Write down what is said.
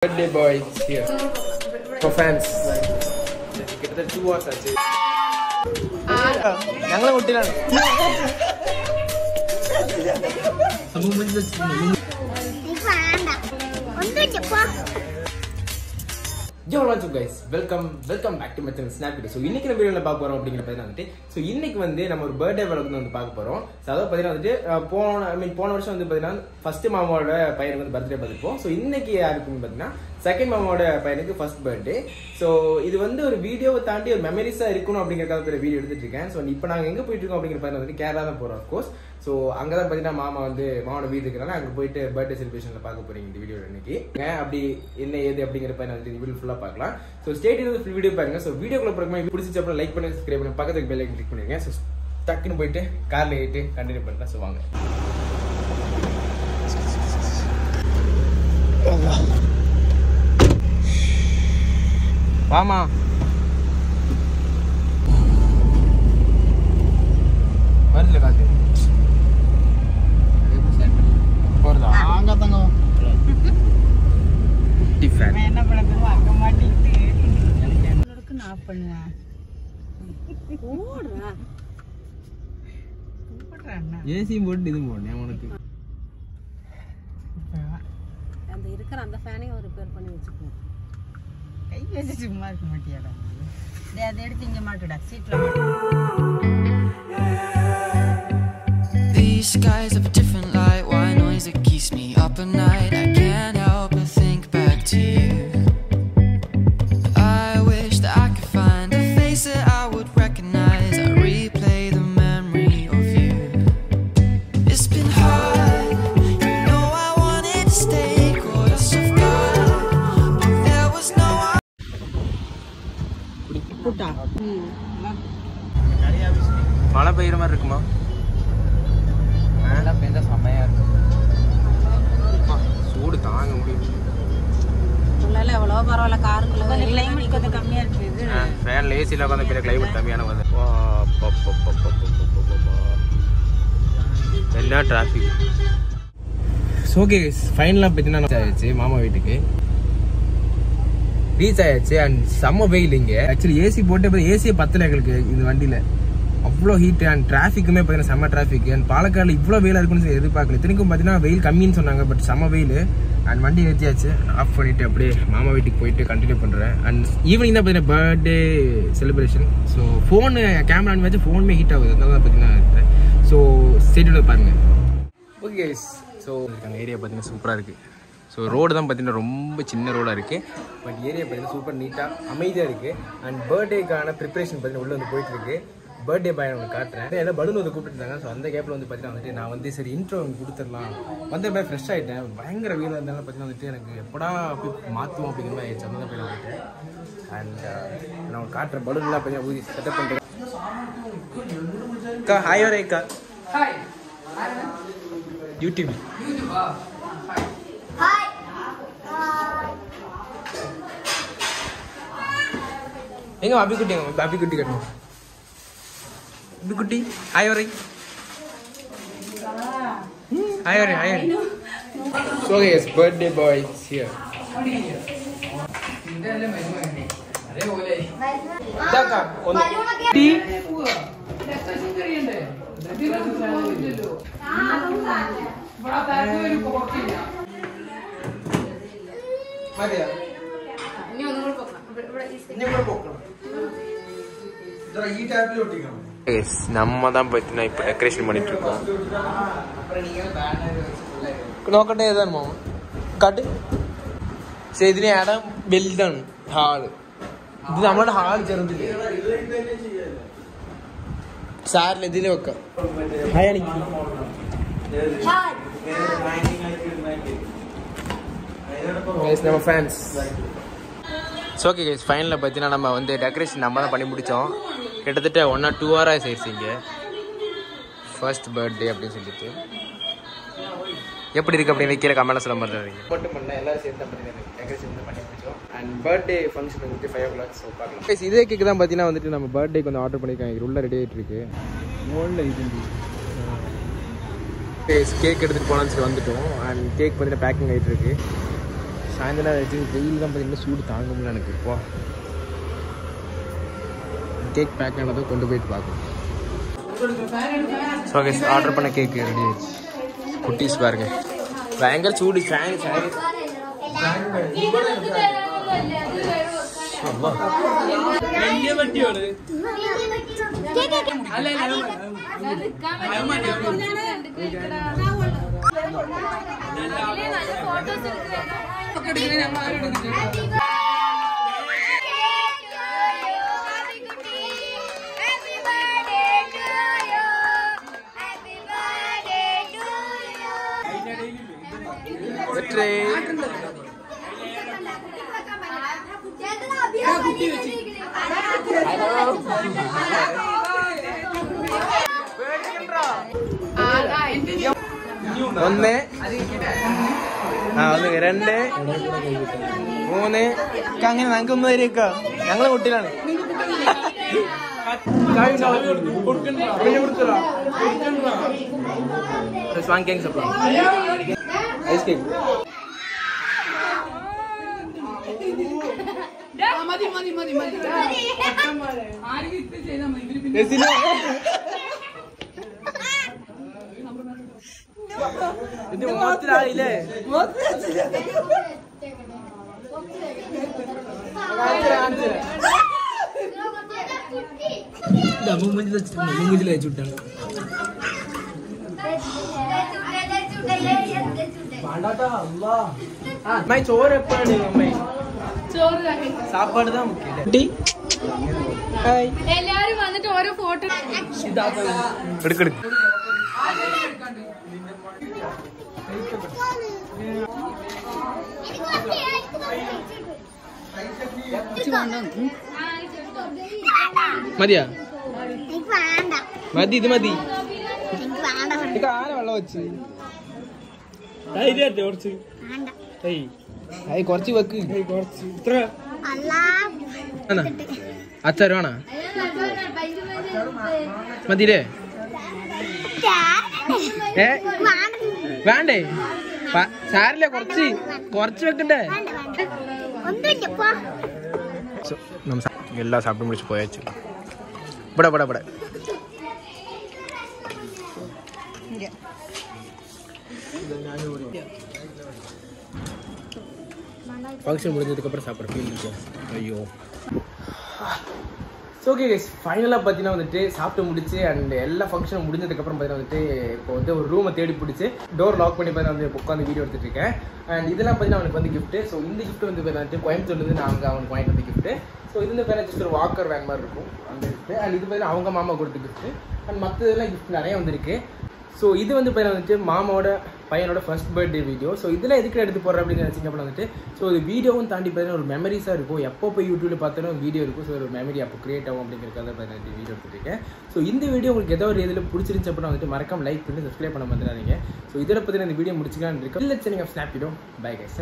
Birthday boy is here for fans. Get the 2 hours actually. ഞങ്ങളെ കുട്ടികളാണ്. Yo, what's up guys? Welcome back to my channel Snapchat. So இன்னைக்கு நம்ம வீடியோல பார்க்க போறோம் அப்படிங்கற பத்தி வந்துட்டு சோ இன்னைக்கு வந்து நம்ம ஒரு பர்த்டே vlog வந்து பார்க்க போறோம். சோ அத பத்தி வந்துட்டு போன வருஷம் வந்து பாத்தீங்கன்னா ஃபர்ஸ்ட் மாமாவோட பையனுக்கு வந்து பர்த்டே பார்த்திருப்போம். சோ இன்னைக்கு யாருக்குன்னு பாத்தீங்கன்னா செகண்ட் மாமாவோட பையனுக்கு ஃபர்ஸ்ட் பர்த்டே. சோ இது வந்து ஒரு வீடியோவை தாண்டி ஒரு மெமரிஸா இருக்கணும் அப்படிங்கறதுக்காக ஒரு வீடியோ எடுத்துட்டு இருக்கேன். சோ இப்போ நாங்க எங்க போயிட்டு இருக்கோம் அப்படிங்கற பத்தி வந்து கேரளா தான் போறோம் ஆஃப் கோர்ஸ். சோ அங்க தான் பாத்தீங்கன்னா மாமாவோட வீடு இருக்கறனால அங்க போயிட்டு பர்த்டே செலிப்ரேஷன்ல பார்க்க போறீங்க இந்த வீடியோல இன்னைக்கு. அப்படி என்ன ஏது அப்படிங்கற பத்தி வந்து இந்த வீடியோ ஃபுல்லா பார்க்கலாம். So stay tune full video பாருங்க. சோ வீடியோக்குள்ள போறதுக்கு பிடிச்சிச்சு அப்படினா லைக் பண்ணுங்க, சப்ஸ்கிரைப் பண்ணுங்க, பக்கத்துக்கு பெல் ஐகான் கிளிக் பண்ணுங்க. சோ டக்குன்னு போயிட்டு கார்ல ஏறிட்டு கண்டினியூ பண்ணலாம். சோ வாங்க. வாமா வரல காத்து போறதா அங்க தங்க டிஃபன் என்ன பண்ணதும் அங்க மாட்டிட்டு எனக்கு நான் பண்ணுவேன் ஓடுறா ஓடுறா ஏசி போட்டு இது போடுறேன் உனக்கு அந்த இருக்கிற அந்த ஃபேனையும் ரிப்பேர் பண்ணி வச்சுக்கோ. கை வச்சு சும்மா இருக்க மாட்டியாடா? டேய் அதை எடுத்து இங்க மாட்டுடா சீட்ல மாட்டு. These skies have a different light. Why noise that keeps me up at night? I can't help but think back to you. I wish that I could find a face that I would recognize. I replay the memory of you. It's been hard. You know I wanted to stay caught off guard, but there was no புட்டா மழை பெய்யுற மாதிரி இருக்குமா? மழை பெய்ஞ்சா செம்மையா இருக்கும். சூடு தாங்க முடியும். உள்ளால எவ்வளவு பரவாயில்ல, காருக்குள்ள கிளைமேட் கொஞ்சம் கம்மியா இருக்குது. ஃபேன்ல ஏசில உட்கார்ந்து பின்ன கிளைமேட் கம்மியான வந்து என்ன டிராஃபிக். ஓகே ஃபைனலாக பார்த்தீங்கன்னா ஆயிடுச்சு மாமா வீட்டுக்கு ரீச் ஆயாச்சு. அண்ட் செம்ம வெயில் இங்கே. ஆக்சுவலி ஏசி போட்டு ஏசியை பத்தல எங்களுக்கு இந்த வண்டியில். அவ்வளோ ஹீட் அண்ட் டிராஃபிக்குமே பார்த்தீங்கன்னா செம்ம டிராஃபிக். அண்ட் பாலக்காடில் இவ்வளோ வெயிலாக இருக்குன்னு எதிர்பார்க்கல. இத்தனைக்கும் பார்த்தீங்கன்னா வெயில் கம்மின்னு சொன்னாங்க, பட் செம்ம வெயில். அண்ட் வண்டி நிறுத்தியாச்சு. ஆஃப் பண்ணிவிட்டு அப்படியே மாமா வீட்டுக்கு போயிட்டு கண்டினியூ பண்ணுறேன். அண்ட் ஈவினிங் தான் பார்த்தீங்கன்னா birthday celebration. So phone camera on வச்சு ஃபோனுமே ஹீட் ஆகுது. அதனால தான் பார்த்தீங்கன்னா ஸோ ஸ்டேடியோட பாருங்கள். ஓகே ஸோ அங்கே ஏரியா பார்த்தீங்கன்னா சூப்பராக இருக்குது. ஸோ ரோடு தான் பார்த்தீங்கன்னா ரொம்ப சின்ன ரோடாக இருக்குது, பட் ஏரியா பார்த்தீங்கன்னா சூப்பர் நீட்டாக அமைதியாக இருக்குது. அண்ட் பர்த்டேக்கான ப்ரிப்பரேஷன் பார்த்தீங்கன்னா உள்ளே வந்து போயிட்டுருக்கு. பர்த்டே பாய் உங்களுக்கு காட்டுறேன். எல்லாம் பலூன் வந்து கூப்பிட்டுருந்தாங்க. ஸோ அந்த கேப்பில் வந்து பார்த்தீங்கன்னா வந்துட்டு நான் வந்து சரி இன்ட்ரோ கொடுத்துடலாம் வந்து போய் ஃப்ரெஷ் ஆகிட்டேன். பயங்கர வீடாக இருந்தாலும் பார்த்தீங்கன்னா வந்துட்டு எனக்கு எப்படா போய் மாற்றுவோம் அப்படிங்கிற மாதிரி ஆயிடுச்சு. அந்த போய் வந்துட்டேன். அண்ட் நான் காட்டுற பலூன்லாம் பார்த்தீங்கன்னா ஊதி செட்டப் பண்ணுறேன். அக்கா ஹாய் வரே அக்கா. ஹாய் யூடியூப் எங்க பாபி குட்டி கட்டணும். பாபி குட்டி ஹாய் வரை ஹாய் வரை hi. So yes, birthday boy is here. Daka kutti Maria நம்ம தான் பார்த்தீங்கன்னா இப்போ டெக்கரேஷன் பண்ணிட்டு இருக்கோம். നോക്കട്ടെ ഏതാണ് മാമ കാട്ട്. ശരി ഇതിന് ഇടം വലുതാണ് ഹാള്. ഇത് നമ്മുടെ ഹാൾ ചെറുതില്ലേ സാറിൽ ഇതിൽ വെക്കാം. நம்ம ஃபேன்ஸ். ஓகே கைஸ் ஃபைனலில் பார்த்தீங்கன்னா நம்ம வந்து டெக்கரேஷன் நம்ம தான் பண்ணி முடித்தோம். கிட்டத்தட்ட 1 or 2 hours ஆயிடுச்சு இங்கே. ஃபர்ஸ்ட் பர்த்டே அப்படின்னு சொல்லிட்டு எப்படி இருக்குது அப்படின்னு கீழே கமெண்ட்ல சொல்ல மாதிரி போட்டு பண்ண எல்லாரும் சேர்த்து டெக்கரேஷன் வந்து பண்ணி முடிச்சோம். அண்ட் பர்த்டே ஃபங்க்ஷன் வந்துட்டு 5 o'clock. ஸோ பார்க்கலாம் கைஸ். இதே கேக்கு தான் பார்த்தீங்கன்னா வந்துட்டு நம்ம பர்த்டேக்கு வந்து ஆர்டர் பண்ணியிருக்காங்க. உள்ள ரெடி ஆகிட்டு இருக்கு. ஓல்டில் இது கேக் எடுத்துகிட்டு போனான்னு சொல்லி வந்துட்டோம். அண்ட் கேக் வந்துட்டு பேக்கிங் ஆகிட்டு இருக்கு. ஸோ சாயந்தரம் ஆச்சு, வெயில் தான் பார்த்தீங்கன்னா சூடு தாங்க முடியல எனக்கு. இப்போ கேக் பேக் ஆனதை கொண்டு போயிட்டு பார்க்கணும். ஸோ கைஸ் ஆர்டர் பண்ண கேக் ரெடி ஆயிடுச்சு. குட்டீஸ் பாருங்க, பயங்கர சூடு. ஃபேன் ഒന്ന് രണ്ട് മൂന്ന് അങ്ങനെ ഞങ്ങൾക്കൊന്നും തരുക. ഞങ്ങളെ കുട്ടിയിലാണ്. ഐസ് കേക്ക് ഇത് മോത്തിലായില്ലേ? മൂഞ്ചിൽ വെച്ചുവിട്ടാണ്. അമ്മായി ചോറ് എപ്പോഴാണ്? അമ്മായി സാപ്പാട് താ മുക്കില്ലേ? എല്ലാരും വന്നിട്ട് ഓരോ ഫോട്ടോ എടുക്കെടുക്ക്. മതിയാ? മതി, ഇത് മതി. ആരെ വെള്ളം വെച്ച് കുറച്ച് വെക്ക്. അച്ചാറാണോ? മതിരേ? വേണ്ടേ? സാരില്ല, കുറച്ച് വെക്കണ്ടേ? എല്ലാം സാപ്പിട്ട് വിളിച്ച് പോയച്ചു. ഇവിടെ ஃபங்க்ஷன் முடிஞ்சதுக்கப்புறம் சாப்பிட்ற ஃபீல் இருக்கும். ஐயோ. ஸோ ஓகே கைஸ், ஃபைனலாக பார்த்தீங்கன்னா வந்துட்டு சாப்பிட்டு முடிச்சு அண்ட் எல்லா ஃபங்க்ஷனும் முடிஞ்சதுக்கப்புறம் பார்த்தீங்கன்னா வந்துட்டு இப்போ வந்து ஒரு ரூமை தேடி பிடிச்சி டோர் லாக் பண்ணி பார்த்தீங்கன்னா வந்து உட்காந்து வீடியோ எடுத்துகிட்டு இருக்கேன். அண்ட் இதெல்லாம் பார்த்தீங்கன்னா அவனுக்கு வந்து கிஃப்ட்டு. ஸோ இந்த கிஃப்ட் வந்து வந்துட்டு கோயம்புத்தூர்லேருந்து நாங்கள் அவனுக்கு வாங்கிட்டு வந்து கிஃப்ட்டு. ஸோ இது வந்து பார்த்தீங்கன்னா ஜஸ்ட் ஒரு வாக்கர் வேன் மாதிரி இருக்கும் அந்த கிஃப்ட்டு. அண்ட் இது பார்த்தீங்கன்னா அவங்க மாமா கொடுத்த கிஃப்ட்டு. அண்ட் மற்றதெல்லாம் கிஃப்ட் நிறைய வந்துருக்கு. ஸோ இது வந்து பார்த்தீங்கன்னா வந்துட்டு மாமாவோட பையனோட ஃபர்ஸ்ட் பர்த்டே வீடியோ. ஸோ இதில் எதுக்கு எடுத்து போடுறேன் அப்படின்னு நினச்சிங்க அப்படின்னா வந்துட்டு ஸோ இது வீடியோவும் தாண்டி பார்த்தீங்கன்னா ஒரு மெமரிஸாக இருக்கும். எப்போ போய் யூடியூப்பில் பார்த்தாலும் வீடியோ இருக்கும். ஸோ ஒரு மெமரி அப்போ கிரியேட் ஆகும் அப்படிங்கிறதுக்காக பார்த்தீங்கன்னா வீடியோ எடுத்துருக்கேன். ஸோ இந்த வீடியோ உங்களுக்கு ஏதோ ஒரு இதில் பிடிச்சிருந்துச்சு அப்படின்னா வந்துட்டு மறக்காம லைக் பண்ணி சப்ஸ்கிரைப் பண்ண வந்துடாதீங்க. ஸோ இதோட பார்த்தீங்கன்னா இந்த வீடியோ முடிச்சுக்கலான்னு இருக்கேன். இல்லை, நீங்கள் ஸ்னாப் வீடியோ. Bye guys.